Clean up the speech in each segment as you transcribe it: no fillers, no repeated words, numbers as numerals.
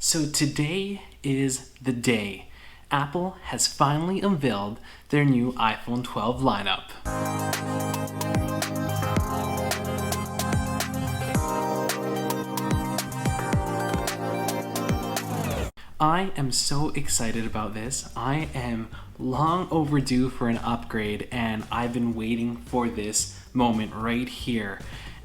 So today is the day. Apple has finally unveiled their new iPhone 12 lineup. I am so excited about this. I am long overdue for an upgrade, and I've been waiting for this moment right here.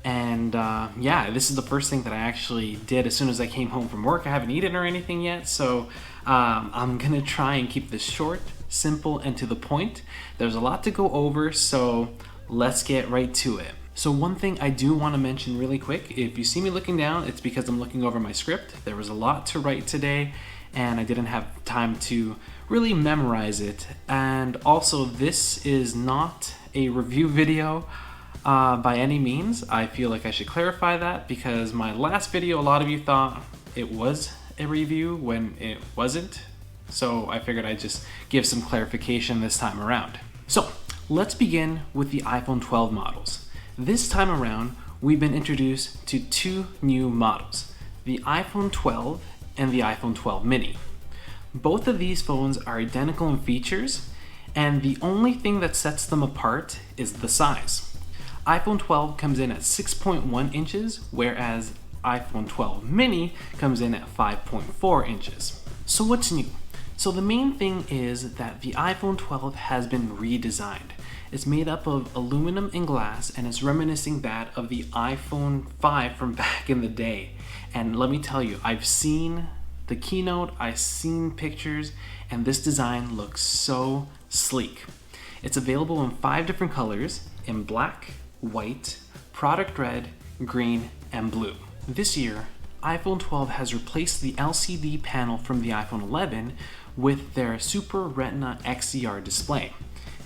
And yeah, this is the first thing that I actually did as soon as I came home from work. I haven't eaten or anything yet, so I'm gonna try and keep this short, simple, and to the point. There's a lot to go over, so let's get right to it. So one thing I do want to mention really quick, if you see me looking down, it's because I'm looking over my script. There was a lot to write today, and I didn't have time to really memorize it. And also, this is not a review video by any means. I feel like I should clarify that because my last video, a lot of you thought it was a review when it wasn't. So I figured I'd just give some clarification this time around. So let's begin with the iPhone 12 models. This time around, we've been introduced to two new models, the iPhone 12 and the iPhone 12 Mini. Both of these phones are identical in features, and the only thing that sets them apart is the size. iPhone 12 comes in at 6.1 inches, whereas iPhone 12 Mini comes in at 5.4 inches. So what's new? So the main thing is that the iPhone 12 has been redesigned. It's made up of aluminum and glass, and it's reminiscing that of the iPhone 5 from back in the day. And let me tell you, I've seen the Keynote, I've seen pictures, and this design looks so sleek. It's available in 5 different colors, in black, white, product red, green, and blue. This year, iPhone 12 has replaced the LCD panel from the iPhone 11 with their Super Retina XDR display.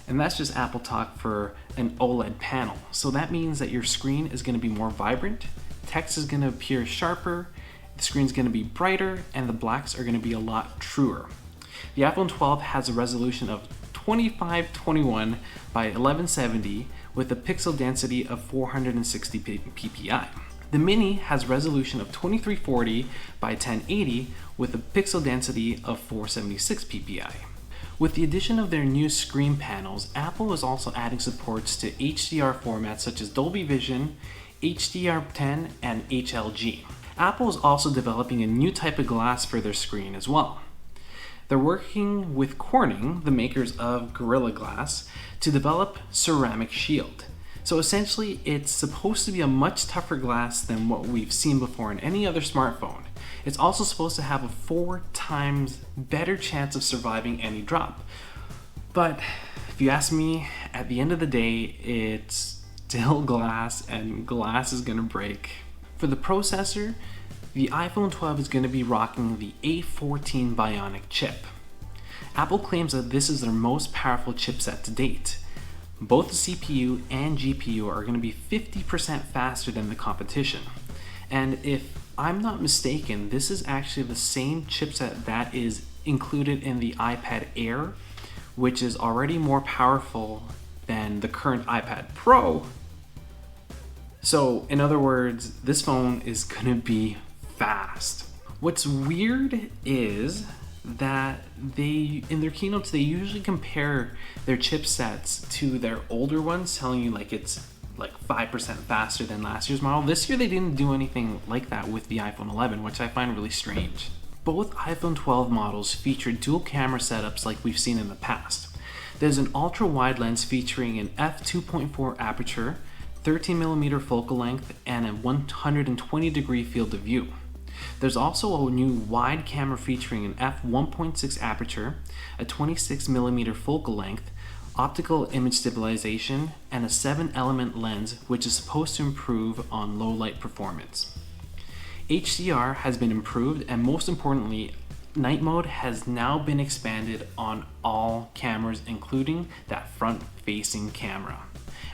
And that's just Apple talk for an OLED panel. So that means that your screen is going to be more vibrant, text is going to appear sharper, the screen's going to be brighter, and the blacks are going to be a lot truer. The iPhone 12 has a resolution of 2521 by 1170 with a pixel density of 460 ppi. The Mini has resolution of 2340 by 1080 with a pixel density of 476 ppi. With the addition of their new screen panels, Apple is also adding supports to HDR formats such as Dolby Vision, HDR10, and HLG. Apple is also developing a new type of glass for their screen as well. They're working with Corning, the makers of Gorilla Glass, to develop ceramic shield. So essentially, it's supposed to be a much tougher glass than what we've seen before in any other smartphone. It's also supposed to have a 4 times better chance of surviving any drop. But if you ask me, at the end of the day, it's still glass, and glass is gonna break. For the processor, the iPhone 12 is going to be rocking the A14 Bionic chip. Apple claims that this is their most powerful chipset to date. Both the CPU and GPU are going to be 50% faster than the competition. And if I'm not mistaken, this is actually the same chipset that is included in the iPad Air, which is already more powerful than the current iPad Pro. So in other words, this phone is going to be fast. What's weird is that in their keynotes, they usually compare their chipsets to their older ones, telling you like it's like 5% faster than last year's model. This year they didn't do anything like that with the iPhone 11, which I find really strange. Both iPhone 12 models feature dual camera setups like we've seen in the past. There's an ultra-wide lens featuring an f2.4 aperture, 13mm focal length, and a 120-degree field of view. There's also a new wide camera featuring an f1.6 aperture, a 26mm focal length, optical image stabilization, and a 7-element lens, which is supposed to improve on low light performance. HDR has been improved, and most importantly, night mode has now been expanded on all cameras, including that front-facing camera.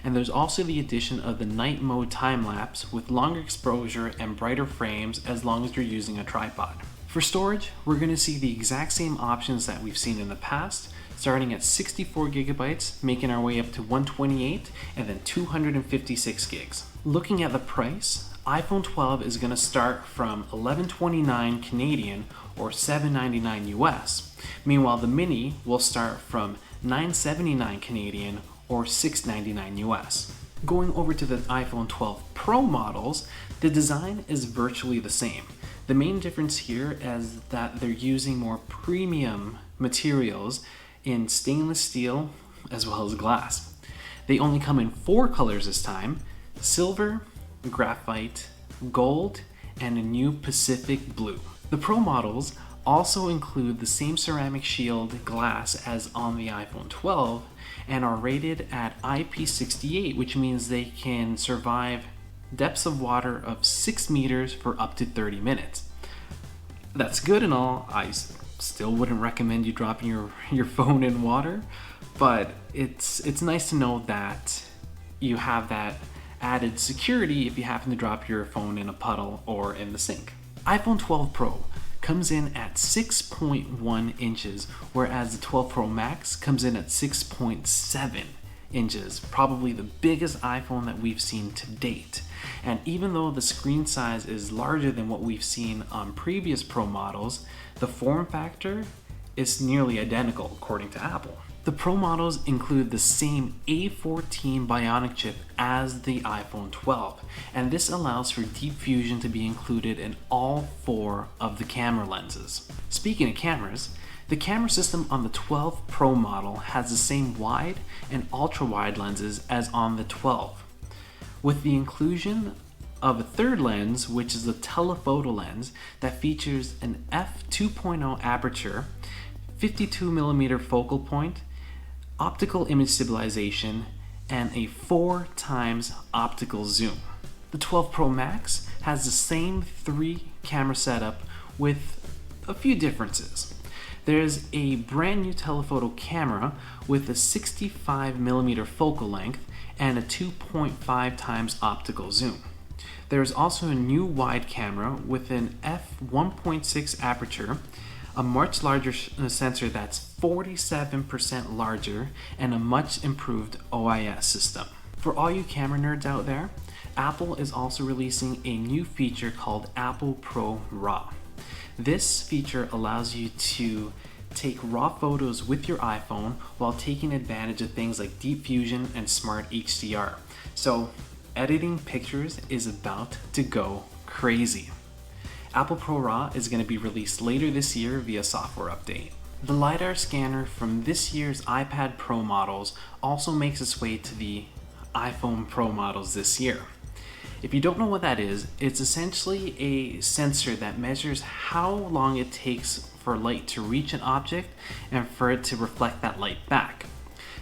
And there's also the addition of the night mode time-lapse with longer exposure and brighter frames as long as you're using a tripod. For storage, we're going to see the exact same options that we've seen in the past, starting at 64 gigabytes, making our way up to 128, and then 256 gigs. Looking at the price, iPhone 12 is going to start from $11.29 Canadian or $7.99 US. Meanwhile, the Mini will start from $9.79 Canadian or $6.99 US. Going over to the iPhone 12 Pro models, the design is virtually the same. The main difference here is that they're using more premium materials in stainless steel as well as glass. They only come in 4 colors this time: silver, graphite, gold, and a new Pacific blue. The Pro models also include the same ceramic shield glass as on the iPhone 12 and are rated at IP68, which means they can survive depths of water of 6 meters for up to 30 minutes. That's good and all. I still wouldn't recommend you dropping your phone in water, but it's nice to know that you have that added security if you happen to drop your phone in a puddle or in the sink. iPhone 12 Pro comes in at 6.1 inches, whereas the 12 Pro Max comes in at 6.7 inches, probably the biggest iPhone that we've seen to date. And even though the screen size is larger than what we've seen on previous Pro models, the form factor is nearly identical according to Apple. The Pro models include the same A14 Bionic chip as the iPhone 12, and this allows for deep fusion to be included in all 4 of the camera lenses. Speaking of cameras, the camera system on the 12 Pro model has the same wide and ultra-wide lenses as on the 12, with the inclusion of a third lens, which is the telephoto lens that features an f2.0 aperture, 52mm focal point, optical image stabilization, and a 4 times optical zoom. The 12 Pro Max has the same 3 camera setup with a few differences. There's a brand new telephoto camera with a 65mm focal length and a 2.5 times optical zoom. There's also a new wide camera with an f1.6 aperture, a much larger sensor that's 47% larger, and a much improved OIS system. For all you camera nerds out there, Apple is also releasing a new feature called Apple Pro RAW. This feature allows you to take raw photos with your iPhone while taking advantage of things like deep fusion and smart HDR. So editing pictures is about to go crazy. Apple Pro RAW is going to be released later this year via software update. The LiDAR scanner from this year's iPad Pro models also makes its way to the iPhone Pro models this year. If you don't know what that is, it's essentially a sensor that measures how long it takes for light to reach an object and for it to reflect that light back.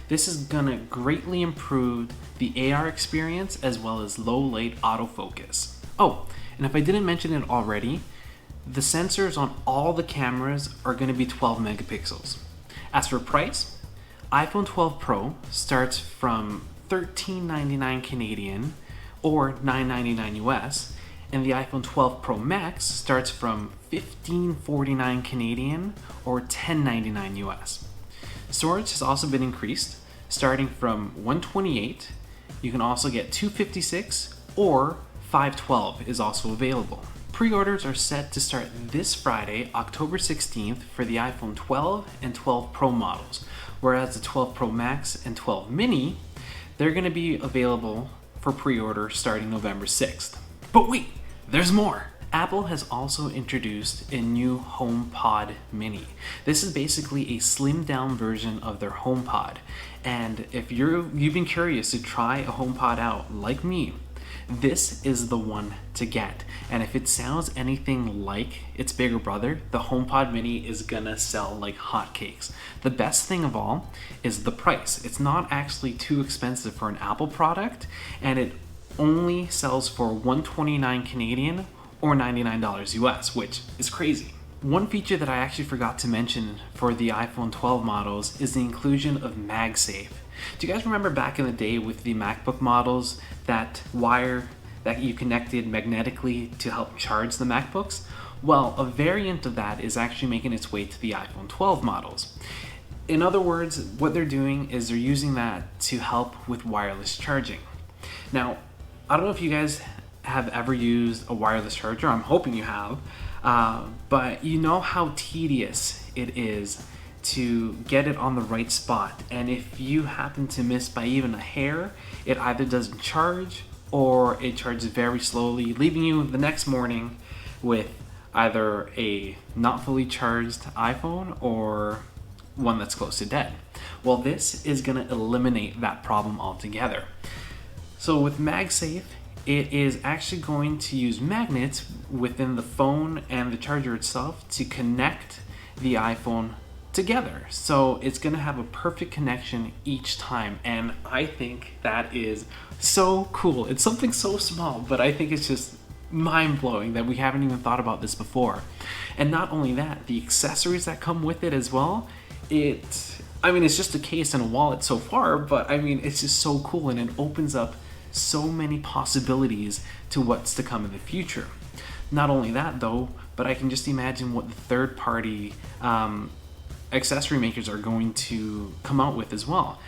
This is going to greatly improve the AR experience as well as low light autofocus. Oh, and if I didn't mention it already, the sensors on all the cameras are going to be 12 megapixels. As for price, iPhone 12 Pro starts from $13.99 Canadian or $9.99 US, and the iPhone 12 Pro Max starts from $15.49 Canadian or $10.99 US. Storage has also been increased, starting from 128. You can also get 256 or 512 is also available. Pre-orders are set to start this Friday, October 16th for the iPhone 12 and 12 Pro models, whereas the 12 Pro Max and 12 Mini, they're going to be available for pre-order starting November 6th. But wait, there's more! Apple has also introduced a new HomePod Mini. This is basically a slimmed down version of their HomePod, and if you've been curious to try a HomePod out like me, this is the one to get. And if it sounds anything like its bigger brother, the HomePod Mini is gonna sell like hotcakes. The best thing of all is the price. It's not actually too expensive for an Apple product, and it only sells for $129 Canadian or $99 US, which is crazy. One feature that I actually forgot to mention for the iPhone 12 models is the inclusion of MagSafe. Do you guys remember back in the day with the MacBook models, that wire that you connected magnetically to help charge the MacBooks? Well, a variant of that is actually making its way to the iPhone 12 models. In other words, what they're doing is they're using that to help with wireless charging. Now, I don't know if you guys have ever used a wireless charger, I'm hoping you have, but you know how tedious it is to get it on the right spot. And if you happen to miss by even a hair, it either doesn't charge or it charges very slowly, leaving you the next morning with either a not fully charged iPhone or one that's close to dead. Well, this is going to eliminate that problem altogether. So with MagSafe, it is actually going to use magnets within the phone and the charger itself to connect the iPhone together. So it's going to have a perfect connection each time, and I think that is so cool. It's something so small, but I think it's just mind-blowing that we haven't even thought about this before. And not only that, the accessories that come with it as well, it's just a case and a wallet so far, but it's just so cool, and it opens up so many possibilities to what's to come in the future. Not only that though, but I can just imagine what the third-party accessory makers are going to come out with as well.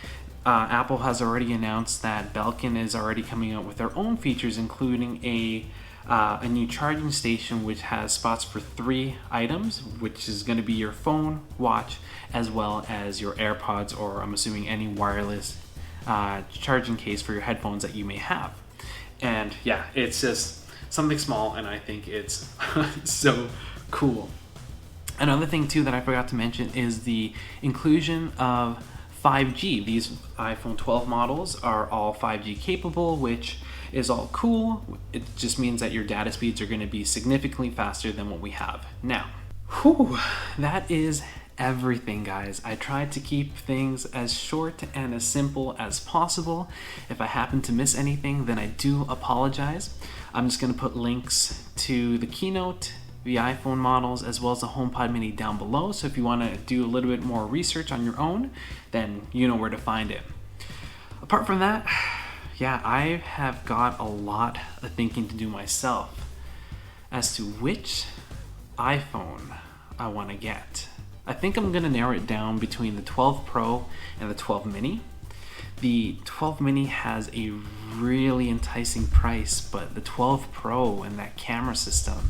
Apple has already announced that Belkin is already coming out with their own features, including a new charging station which has spots for 3 items, which is going to be your phone, watch, as well as your AirPods, or I'm assuming any wireless charging case for your headphones that you may have. And yeah, it's just something small, and I think it's so cool. Another thing too that I forgot to mention is the inclusion of 5G. These iPhone 12 models are all 5G capable, which is all cool. It just means that your data speeds are going to be significantly faster than what we have now. Whew, that is everything, guys. I tried to keep things as short and as simple as possible. If I happen to miss anything, then I do apologize. I'm just going to put links to the Keynote, the iPhone models, as well as the HomePod Mini down below. So if you want to do a little bit more research on your own, then you know where to find it. Apart from that, yeah, I have got a lot of thinking to do myself as to which iPhone I want to get. I think I'm going to narrow it down between the 12 Pro and the 12 Mini. The 12 Mini has a really enticing price, but the 12 Pro and that camera system,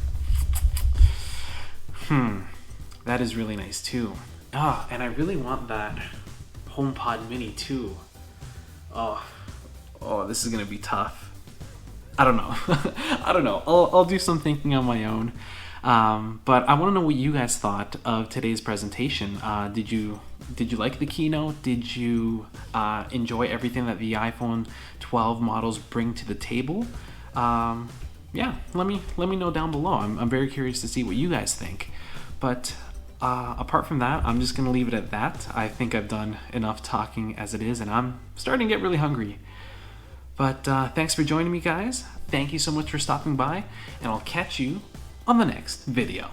that is really nice too. And I really want that HomePod Mini too. This is gonna be tough. I don't know. I don't know. I'll do some thinking on my own. But I want to know what you guys thought of today's presentation. Did you like the keynote? Did you enjoy everything that the iPhone 12 models bring to the table? Yeah, let me know down below. I'm very curious to see what you guys think. But apart from that, I'm just gonna leave it at that. I think I've done enough talking as it is, and I'm starting to get really hungry. But thanks for joining me, guys. Thank you so much for stopping by, and I'll catch you on the next video.